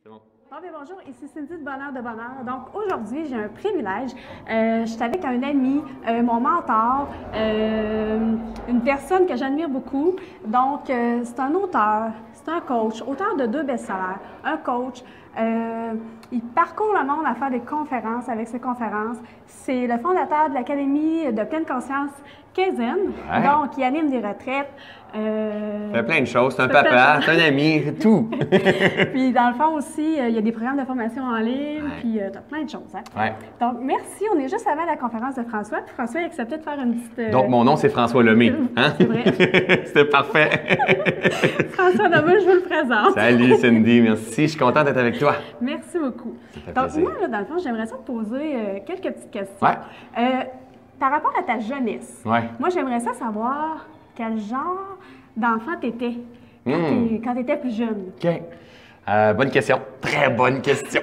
C'est bon. Bon, bien, bonjour, ici Cindy de Bonheur de Bonheur. Donc aujourd'hui, j'ai un privilège. Je suis avec un ami, mon mentor, une personne que j'admire beaucoup. Donc, c'est un auteur, c'est un coach, auteur de 2 best-sellers, un coach. Il parcourt le monde à faire des conférences avec ses conférences. C'est le fondateur de l'Académie de pleine conscience Kaizen. Ouais. Donc, il anime des retraites. Il fait plein de choses. C'est un papa, c'est un ami, c'est tout. Puis, dans le fond aussi, il y a des programmes de formation en ligne, Ouais. puis tu as plein de choses. Hein? Ouais. Donc, merci. On est juste avant la conférence de François. Puis François a accepté de faire une petite... Donc, mon nom, c'est François Lemay. Hein? C'est vrai. C'était parfait. François Lemay, je vous le présente. Salut Cindy, merci. Je suis content d'être avec toi. Merci beaucoup. fait Donc, plaisir. moi, là, dans le fond, j'aimerais ça te poser quelques petites questions. Ouais. Par rapport à ta jeunesse, Ouais. moi, j'aimerais ça savoir quel genre d'enfant tu étais quand tu étais plus jeune. OK. Bonne question. Très bonne question.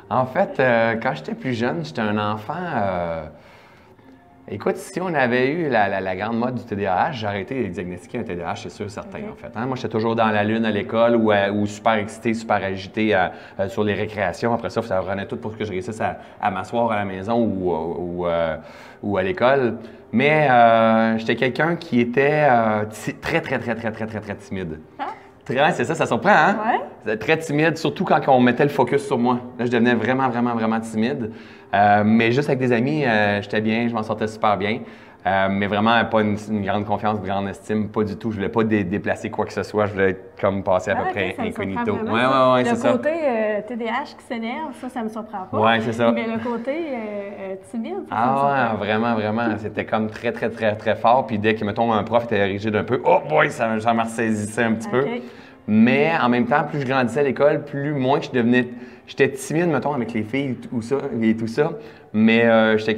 En fait, quand j'étais plus jeune, j'étais un enfant. Écoute, si on avait eu la grande mode du TDAH, j'aurais été diagnostiqué un TDAH, c'est sûr, certain, en fait. Hein? Moi, j'étais toujours dans la lune à l'école ou super excité, super agité sur les récréations. Après ça revenait tout pour que je réussisse à m'asseoir à la maison ou à l'école. Mais j'étais quelqu'un qui était très timide. C'est ça surprend, hein? Ouais. Très timide, surtout quand on mettait le focus sur moi. Là, je devenais vraiment timide. Mais juste avec des amis, j'étais bien, je m'en sortais super bien. Mais vraiment, pas une grande confiance, une grande estime, pas du tout. Je voulais pas déplacer quoi que ce soit. Je voulais être comme passer à peu près ça me surprend incognito. vraiment, Ouais, c'est ça. Le côté TDAH qui s'énerve, ça me surprend pas. Ouais, c'est ça. Mais le côté timide, ça me Ah surprend. ouais, vraiment. C'était comme très fort. Puis dès que, mettons, un prof était rigide un peu, oh boy, ça me ressaisissait un petit peu. OK. Mais en même temps, plus je grandissais à l'école, moins je devenais... J'étais timide, mettons, avec les filles et tout ça. Mais j'étais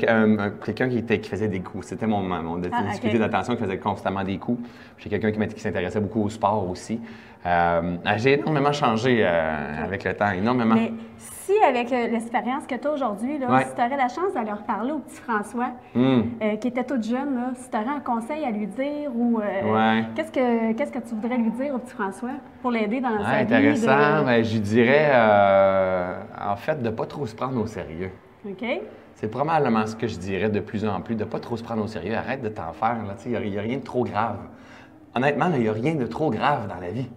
quelqu'un qui faisait des coups. C'était mon difficulté d'attention qui faisait constamment des coups. J'étais quelqu'un qui s'intéressait beaucoup au sport aussi. J'ai énormément changé avec le temps, énormément. Mais si, avec l'expérience que tu as aujourd'hui, là, Ouais. si tu aurais la chance d'aller reparler au petit François, qui était toute jeune, là, si tu aurais un conseil à lui dire ou Ouais. qu'est-ce que tu voudrais lui dire au petit François pour l'aider dans sa vie? Intéressant. Ben, je lui dirais, en fait, de ne pas trop se prendre au sérieux. OK? C'est probablement ce que je dirais de plus en plus, de ne pas trop se prendre au sérieux. Arrête de t'en faire. Il n'y a rien de trop grave. Honnêtement, il n'y a rien de trop grave dans la vie.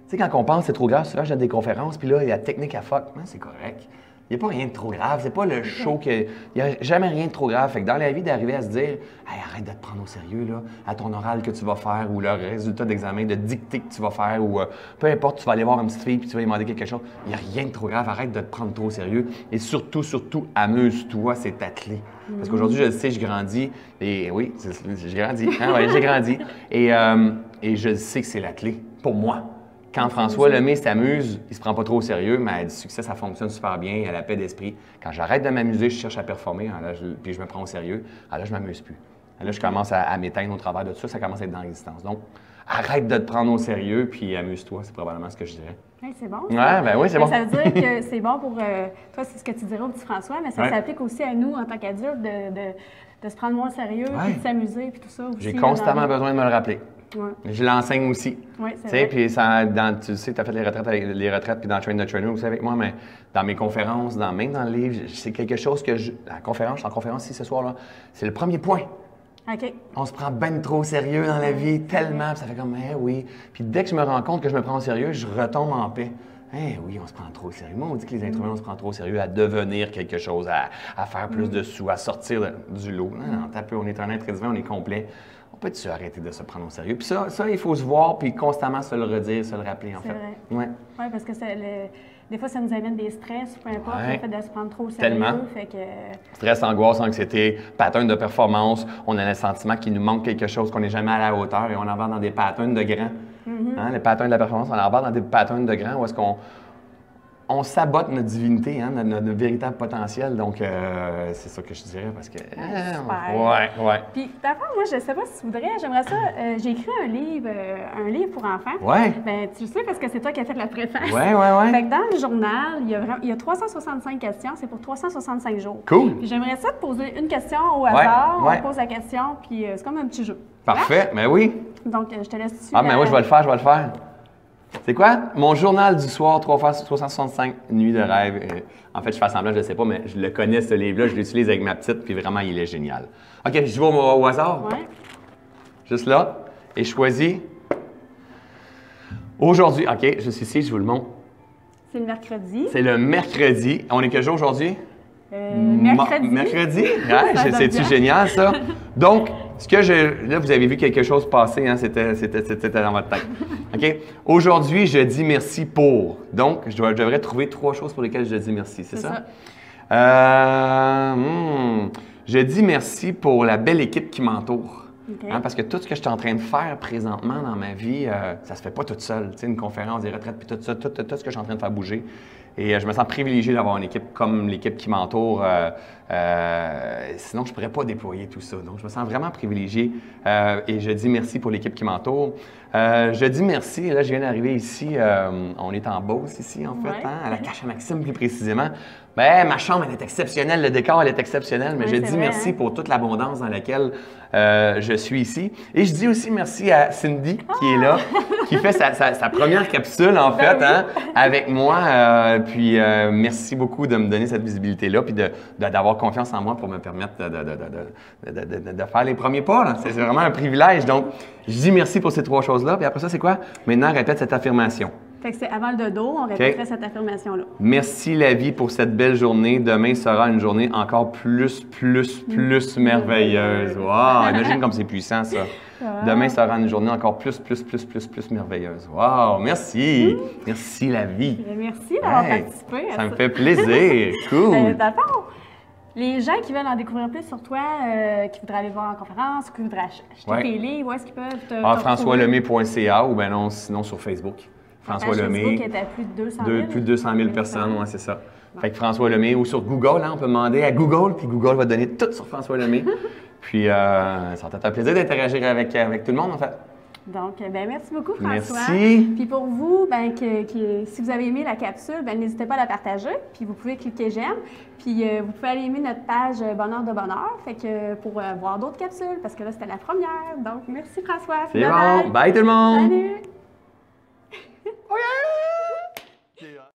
Tu sais, quand on pense que c'est trop grave, souvent, je donne des conférences, puis là, il y a la technique à fuck. C'est correct. Il n'y a pas rien de trop grave. C'est pas le show il n'y a jamais rien de trop grave. Fait que dans la vie, d'arriver à se dire, hey, arrête de te prendre au sérieux, là, à ton oral que tu vas faire ou le résultat d'examen, de dictée que tu vas faire ou peu importe, tu vas aller voir une petite fille puis tu vas lui demander quelque chose. Il n'y a rien de trop grave. Arrête de te prendre trop au sérieux. Et surtout, amuse-toi, c'est ta clé. Parce qu'aujourd'hui, je le sais, je grandis. Et oui, je grandis. Hein, ouais, j'ai grandi. Et je sais que c'est la clé pour moi. Quand François Lemay s'amuse, il se prend pas trop au sérieux, mais du succès, ça fonctionne super bien, il a la paix d'esprit. Quand j'arrête de m'amuser, je cherche à performer, puis je me prends au sérieux, là, je m'amuse plus. Là, je commence à m'éteindre au travers de tout ça, ça commence à être dans l'existence. Donc, arrête de te prendre au sérieux, puis amuse-toi, c'est probablement ce que je dirais. Hey, c'est bon. Ouais, ben oui, c'est bon. Ça veut dire que c'est bon pour toi, c'est ce que tu dirais au petit François, mais ça Ouais. s'applique aussi à nous en tant qu'adultes de se prendre moins au sérieux, puis de s'amuser, puis tout ça aussi. J'ai là, constamment dans la vie. besoin de me le rappeler. Ouais. Je l'enseigne aussi. Oui, Tu c'est sais, vrai. puis tu sais, tu as fait les retraites puis dans Train the Trainer aussi avec moi, mais dans mes conférences, même dans le livre, c'est quelque chose que la conférence, je suis en conférence ici ce soir-là, c'est le premier point. OK. On se prend ben trop au sérieux dans la vie, tellement, puis ça fait comme, oui. Puis dès que je me rends compte que je me prends au sérieux, je retombe en paix. Oui, on se prend trop au sérieux. Moi, on dit que les êtres humains, on se prend trop au sérieux à devenir quelque chose, à faire plus de sous, à sortir du lot. Non, t'as peu, on est un être divin, on est complet. On peut-tu arrêter de se prendre au sérieux? Puis ça, il faut se voir, puis constamment se le redire, se le rappeler, en fait. C'est Ouais. Oui, parce que des fois, ça nous amène des stress, peu importe, Ouais. le fait de se prendre trop au sérieux. Tellement. Fait que... Stress, angoisse, anxiété, pattern de performance. On a le sentiment qu'il nous manque quelque chose, qu'on n'est jamais à la hauteur et on embarque dans des patterns de grands. Hein, les patterns de la performance, on embarque dans des patterns de grands où est-ce qu'on sabote notre divinité, hein, notre véritable potentiel. Donc, c'est ça que je dirais parce que... super. Ouais. Puis, d'abord, moi, je ne sais pas si tu voudrais, j'aimerais ça. J'ai écrit un livre pour enfants. Ouais. Ben, tu le sais parce que c'est toi qui as fait la préface. Ouais. Fait que dans le journal, il y a 365 questions, c'est pour 365 jours. Cool. Puis j'aimerais ça te poser une question au hasard. Ouais. On pose la question, puis c'est comme un petit jeu. Parfait, mais oui. Donc, je te laisse dessus. Ah, mais oui, je vais le faire. C'est quoi? Mon journal du soir, 3 fois 365 nuits de rêve. En fait, je fais semblant, je ne sais pas, mais je le connais, ce livre-là. Je l'utilise avec ma petite, puis vraiment, il est génial. OK, je vais au hasard. Ouais. Juste là. Et je choisis. Aujourd'hui, OK, juste ici, je vous le montre. C'est le mercredi. C'est le mercredi. On est quel jour aujourd'hui? Mercredi. Mercredi? Ça Ouais, donne c'est-tu bien. génial, ça? Donc, là, vous avez vu quelque chose passer, hein? C'était dans votre tête. OK? Aujourd'hui, je dis merci pour. Donc, je devrais trouver 3 choses pour lesquelles je dis merci, c'est ça? Je dis merci pour la belle équipe qui m'entoure. OK. Hein, parce que tout ce que je suis en train de faire présentement dans ma vie, ça se fait pas tout seul. Tu sais, une conférence, des retraites, puis tout ça, tout ce que je suis en train de faire bouger. Et je me sens privilégié d'avoir une équipe comme l'équipe qui m'entoure. Sinon, je ne pourrais pas déployer tout ça. Donc, je me sens vraiment privilégié. Et je dis merci pour l'équipe qui m'entoure. Je dis merci. Là, je viens d'arriver ici. On est en Beauce ici, en fait, Ouais. hein, à la Cache à Maxime, plus précisément. Ben, ma chambre, elle est exceptionnelle. Le décor, elle est exceptionnel. Mais Oui, je c'est dis vrai, merci hein? pour toute l'abondance dans laquelle je suis ici. Et je dis aussi merci à Cindy qui est là, qui fait sa première capsule, en fait, oui. hein, avec moi. Puis merci beaucoup de me donner cette visibilité-là, puis d'avoir confiance en moi pour me permettre de faire les premiers pas. Là. C'est vraiment un privilège. Donc, je dis merci pour ces 3 choses-là. Puis après ça, c'est quoi? Maintenant, répète cette affirmation. Fait que c'est avant le dodo, on répéterait cette affirmation-là. Merci la vie pour cette belle journée. Demain sera une journée encore plus merveilleuse. Wow! Imagine comme c'est puissant, ça. Demain sera une journée encore plus merveilleuse. Wow! Merci! Merci la vie. Merci d'avoir Hey, participé à ça me fait plaisir. Cool. Dans le fond, les gens qui veulent en découvrir plus sur toi, qui voudraient aller voir en conférence, qui voudraient acheter Ouais. tes livres, où est-ce qu'ils peuvent te FrançoisLemay.ca ou ben non, sinon sur Facebook. François Lemay. Facebook est à plus de 200 000. Plus de 200 000 personnes, ouais, c'est ça. Fait que François Lemay ou sur Google, hein, on peut demander à Google, puis Google va donner tout sur François Lemay. Puis ça va être un plaisir d'interagir avec tout le monde, en fait. Donc, ben, merci beaucoup, François. Merci. Puis pour vous, ben, si vous avez aimé la capsule, ben, n'hésitez pas à la partager. Puis vous pouvez cliquer j'aime. Puis vous pouvez aller aimer notre page Bonheur de Bonheur. Fait que pour voir d'autres capsules, parce que là, c'était la première. Donc, merci, François. C'est bon. Bye tout le monde. Salut.